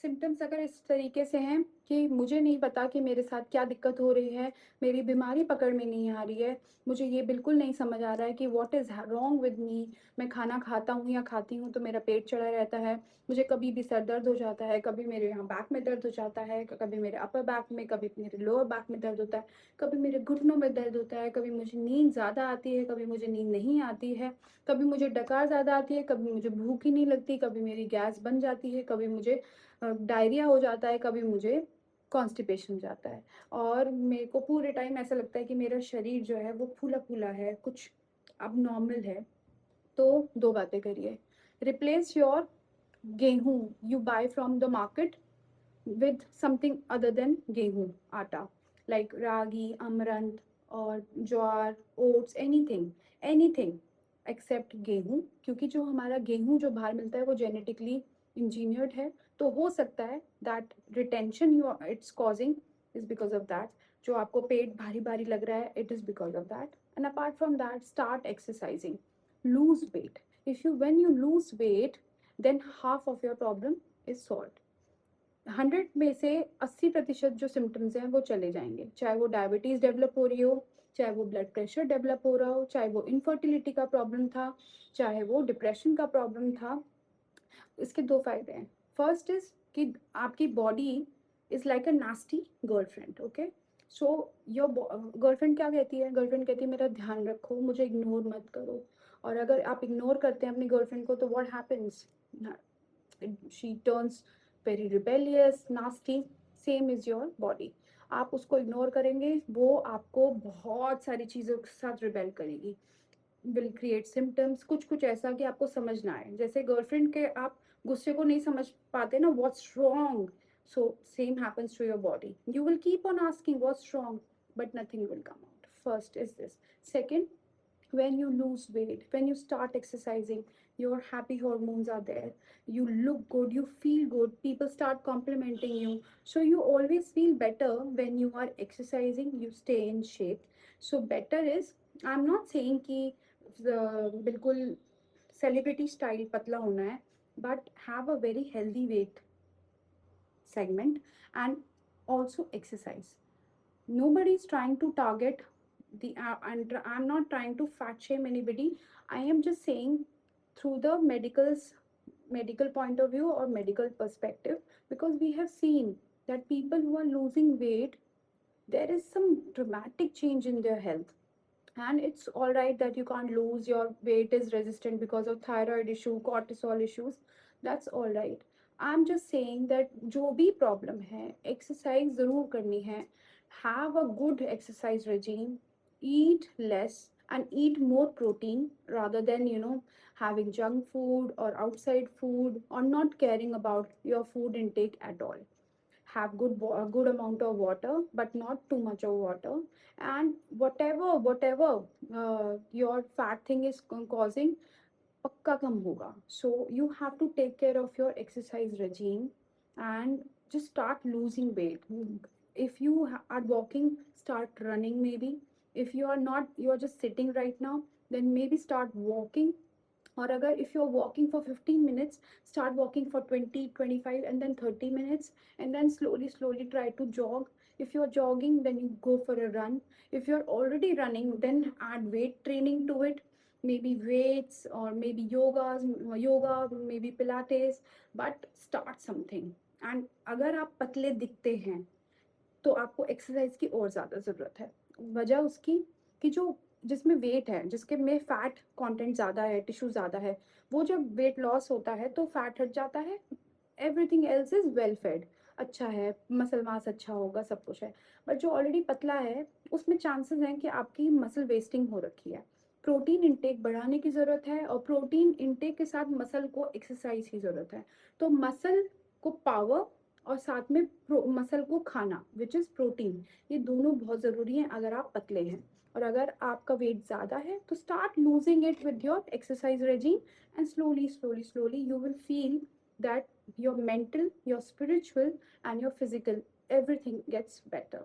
Symptoms अगर इस तरीके से हैं कि मुझे नहीं पता कि मेरे साथ क्या दिक्कत हो रही है, मेरी बीमारी पकड़ में नहीं आ रही है, मुझे ये बिल्कुल नहीं समझ आ रहा है कि what is wrong with me. मैं खाना खाता हूँ या खाती हूँ तो मेरा पेट चढ़ा रहता है, मुझे कभी भी सर दर्द हो जाता है, कभी मेरे यहाँ बैक में दर्द हो जाता है, कभी मेरे अपर बैक में, कभी मेरे लोअर बैक में दर्द होता है, कभी मेरे घुटनों में दर्द होता है, कभी मुझे नींद ज़्यादा आती है, कभी मुझे नींद नहीं आती है, कभी मुझे डकार ज़्यादा आती है, कभी मुझे भूख ही नहीं लगती, कभी मेरी गैस बन जाती है, कभी मुझे डायरिया हो जाता है, कभी मुझे कॉन्स्टिपेशन हो जाता है। और मेरे को पूरे टाइम ऐसा लगता है कि मेरा शरीर जो है वो फूला-फूला है, कुछ अबनॉर्मल है। तो 2 बातें करिए, रिप्लेस योर गेहूँ you buy from the market with something other than गेहूँ आटा, like रागी, अमरंथ और ज्वार, ओट्स, एनीथिंग एक्सेप्ट गेहूँ, क्योंकि जो हमारा गेहूँ जो बाहर मिलता है वो जेनेटिकली इंजीनियर्ड है। तो हो सकता है that retention you it's causing is because of that. जो आपको पेट भारी भारी लग रहा है, it is because of that. And apart from that, start exercising, lose weight. If you when you lose weight, than half of your problem is solved. 100 में से 80% जो सिम्टम्स हैं वो चले जाएंगे, चाहे वो डायबिटीज़ डेवलप हो रही हो, चाहे वो ब्लड प्रेशर डेवलप हो रहा हो, चाहे वो इनफर्टिलिटी का प्रॉब्लम था, चाहे वो डिप्रेशन का प्रॉब्लम था। इसके 2 फ़ायदे हैं। फर्स्ट इज़ कि आपकी body is like a nasty girlfriend, okay? So your girlfriend क्या कहती है? गर्लफ्रेंड कहती है मेरा ध्यान रखो, मुझे इग्नोर मत करो। और अगर आप इग्नोर करते हैं अपनी गर्लफ्रेंड को तो what happens? She turns very rebellious, nasty. Same is your body. आप उसको इग्नोर करेंगे, वो आपको बहुत सारी चीज़ों के साथ रिबेल करेगी, विल क्रिएट सिम्टम्स, कुछ कुछ ऐसा कि आपको समझ ना आए। जैसे गर्लफ्रेंड के आप गुस्से को नहीं समझ पाते ना, what's wrong, so same happens to your body. You will keep on asking what's wrong, but nothing will come out. First is this. Second, when you lose weight, when you start exercising, your happy hormones are there, you look good, you feel good, people start complimenting you, so you always feel better when you are exercising, you stay in shape. So better is, I'm not saying कि बिल्कुल celebrity style पतला होना है, but have a very healthy weight segment and also exercise. Nobody is trying to target the and I'm not trying to fat shame anybody. I am just saying through the medical point of view or medical perspective, because we have seen that people who are losing weight, there is some dramatic change in their health. And it's all right that you can't lose, your weight is resistant because of thyroid issue, cortisol issues, that's all right. I'm just saying that जो भी problem है, exercise ज़रूर करनी है, have a good exercise regime, eat less and eat more protein rather than having junk food or outside food or not caring about your food intake at all. Have good amount of water but not too much of water. And whatever your fat thing is causing, पक्का कम होगा. So you have to take care of your exercise regime and just start losing weight. If you are walking, start running maybe. If you are not, you are just sitting right now, then maybe start walking. और अगर if you're walking for 15 minutes, start walking for 20, 25 and then 30 minutes, and then slowly try to jog. If you're jogging, then you go for a run. If you're already running, then add weight training to it, maybe weights or maybe yoga, maybe pilates, but start something. And अगर आप पतले दिखते हैं तो आपको exercise की और ज़्यादा ज़रूरत है। वजह उसकी कि जो जिसमें वेट है, जिसके में फैट कंटेंट ज़्यादा है, टिश्यू ज़्यादा है, वो जब वेट लॉस होता है तो फैट हट जाता है, everything else is well fade, अच्छा है, मसल मास अच्छा होगा, सब कुछ है। बट जो ऑलरेडी पतला है, उसमें चांसेस हैं कि आपकी मसल वेस्टिंग हो रखी है। प्रोटीन इंटेक बढ़ाने की ज़रूरत है और प्रोटीन इंटेक के साथ मसल को एक्सरसाइज की ज़रूरत है। तो मसल को पावर और साथ में मसल को खाना विच इज़ प्रोटीन, ये दोनों बहुत ज़रूरी हैं अगर आप पतले हैं। और अगर आपका वेट ज़्यादा है तो start losing it with your exercise regime, and slowly you will feel that your mental, your spiritual and your physical, everything gets better.